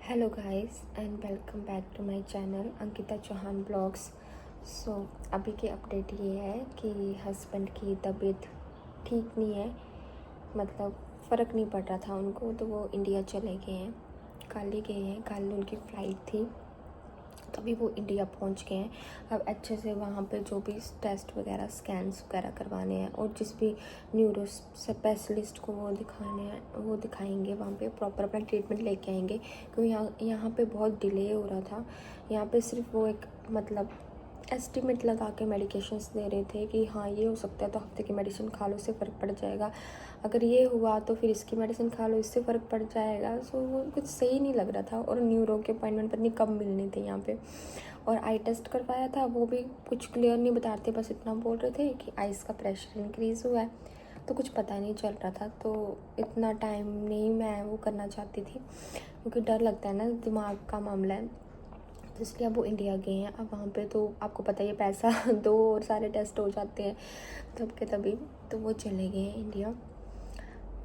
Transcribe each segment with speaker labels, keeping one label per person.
Speaker 1: Hello guys and welcome back to my channel Ankita Chauhan blogs. So अभी की update ये है कि हस्बैंड की तबीयत ठीक नहीं है, मतलब फ़र्क नहीं पड़ रहा था उनको, तो वो इंडिया चले गए हैं। कल ही गए हैं, कल उनकी फ़्लाइट थी, तभी वो इंडिया पहुंच गए हैं। अब अच्छे से वहाँ पे जो भी टेस्ट वगैरह स्कैन्स वगैरह करवाने हैं और जिस भी न्यूरो स्पेशलिस्ट को वो दिखाने हैं वो दिखाएंगे, वहाँ पे प्रॉपर अपना ट्रीटमेंट लेके आएंगे। क्योंकि यहाँ पे बहुत डिले हो रहा था। यहाँ पे सिर्फ वो एक मतलब एस्टिमेट लगा के मेडिकेशंस दे रहे थे कि हाँ ये हो सकता है तो हफ्ते की मेडिसिन खा लो, उससे फ़र्क पड़ जाएगा। अगर ये हुआ तो फिर इसकी मेडिसिन खा लो, इससे फ़र्क पड़ जाएगा। सो वो कुछ सही नहीं लग रहा था। और न्यूरो के अपॉइंटमेंट पता नहीं कब मिलने थे यहाँ पे। और आई टेस्ट करवाया था, वो भी कुछ क्लियर नहीं बता रहे थे, बस इतना बोल रहे थे कि आइस का प्रेशर इंक्रीज़ हुआ है, तो कुछ पता नहीं चल रहा था। तो इतना टाइम नहीं मैं वो करना चाहती थी, क्योंकि डर लगता है ना, दिमाग का मामला है। तो इसलिए अब वो इंडिया गए हैं। अब वहाँ पे तो आपको पता ही है पैसा दो और सारे टेस्ट हो जाते हैं तब के तभी, तो वो चले गए हैं इंडिया।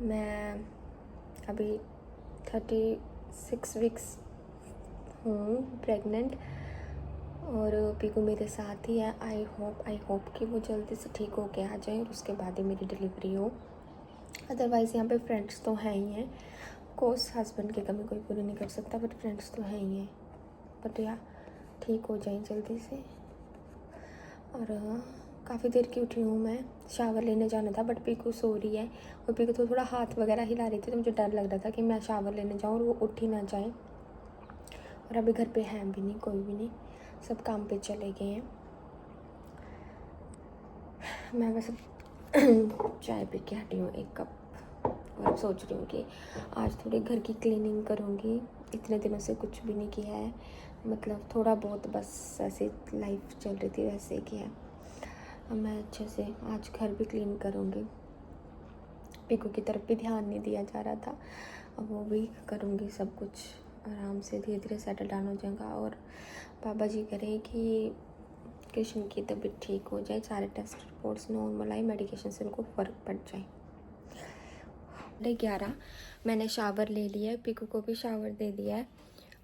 Speaker 1: मैं अभी 36 वीक्स हूँ प्रेग्नेंट, और पीकू मेरे साथ ही है। आई होप कि वो जल्दी से ठीक होके आ जाए और उसके बाद ही मेरी डिलीवरी हो। अदरवाइज़ यहाँ पे फ्रेंड्स तो हैं ही हैं। कोर्स हस्बैंड की कमी कोई पूरी नहीं कर सकता, बट फ्रेंड्स तो हैं ही हैं। बट यार ठीक हो जाए जल्दी से। और काफ़ी देर की उठी हूँ मैं, शावर लेने जाना था, बट पीकू सो रही है। और पीकू तो थोड़ा हाथ वगैरह हिला रही थी, तो मुझे डर लग रहा था कि मैं शावर लेने जाऊँ और वो उठ ही ना जाए। और अभी घर पे हैं भी नहीं, कोई भी नहीं, सब काम पे चले गए हैं। मैं बस चाय पी के हटी हूँ एक कप, और सोच रही हूँ कि आज थोड़ी घर की क्लीनिंग करूँगी। इतने दिनों से कुछ भी नहीं किया है, मतलब थोड़ा बहुत बस ऐसे लाइफ चल रही थी वैसे ही किया है। अब मैं अच्छे से आज घर भी क्लीन करूँगी। पीकू की तरफ भी ध्यान नहीं दिया जा रहा था, अब वो भी करूँगी। सब कुछ आराम से धीरे धीरे सेटल डाउन हो जाएगा। और बाबा जी करें कि कृष्ण की तबीयत ठीक हो जाए, सारे टेस्ट रिपोर्ट्स नॉर्मल आए, मेडिकेशन से उनको फ़र्क पड़ जाए। 11:30 मैंने शावर ले लिया है, पीकू को भी शावर दे दिया है।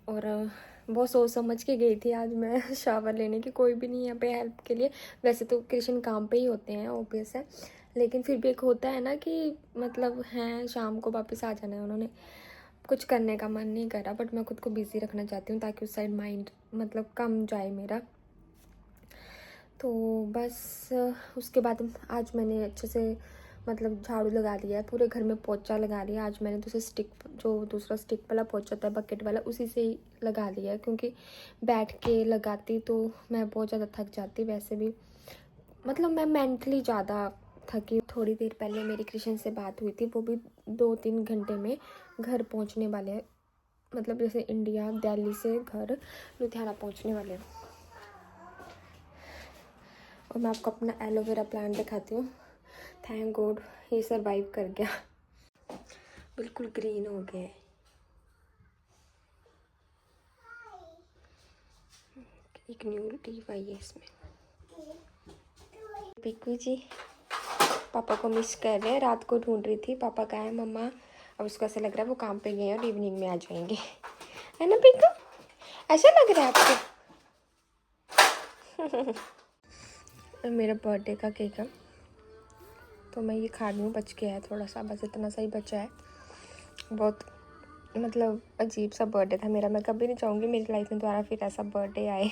Speaker 1: और बहुत सोच समझ के गई थी आज मैं शावर लेने की, कोई भी नहीं यहाँ पे हेल्प के लिए। वैसे तो कृष्ण काम पे ही होते हैं, ऑब्वियस है, लेकिन फिर भी एक होता है ना कि मतलब हैं शाम को वापस आ जाना है, उन्होंने कुछ करने का मन नहीं करा। बट मैं खुद को बिज़ी रखना चाहती हूँ ताकि उस साइड माइंड मतलब कम जाए मेरा। तो बस उसके बाद आज मैंने अच्छे से मतलब झाड़ू लगा लिया है, पूरे घर में पोछा लगा लिया। आज मैंने दूसरा स्टिक वाला पोछा होता है बकेट वाला, उसी से ही लगा लिया है, क्योंकि बैठ के लगाती तो मैं बहुत ज़्यादा थक जाती। वैसे भी मतलब मैं मेंटली ज़्यादा थकी। थोड़ी देर पहले मेरी कृष्ण से बात हुई थी, वो भी 2-3 घंटे में घर पहुंचने वाले हैं। मतलब जैसे इंडिया दिल्ली से घर लुधियाना पहुंचने वाले हैं। और मैं आपको अपना एलोवेरा प्लांट दिखाती हूँ। थैंक गॉड ये सरवाइव कर गया, बिल्कुल ग्रीन हो गया है। एक न्यू लीफ आई है इसमें। पीकू जी पापा को मिस कर रहे हैं, रात को ढूंढ रही थी पापा कहाँ है मम्मा। अब उसको ऐसा लग रहा है वो काम पे गए हैं और इवनिंग में आ जाएंगे, है ना पीकू? ऐसा लग रहा है आपको? मेरा बर्थडे का केक है, तो मैं ये खा रही हूँ। बच गया है थोड़ा सा, बस इतना सा ही बचा है। बहुत मतलब अजीब सा बर्थडे था मेरा। मैं कभी नहीं चाहूँगी मेरी लाइफ में दोबारा फिर ऐसा बर्थडे आए।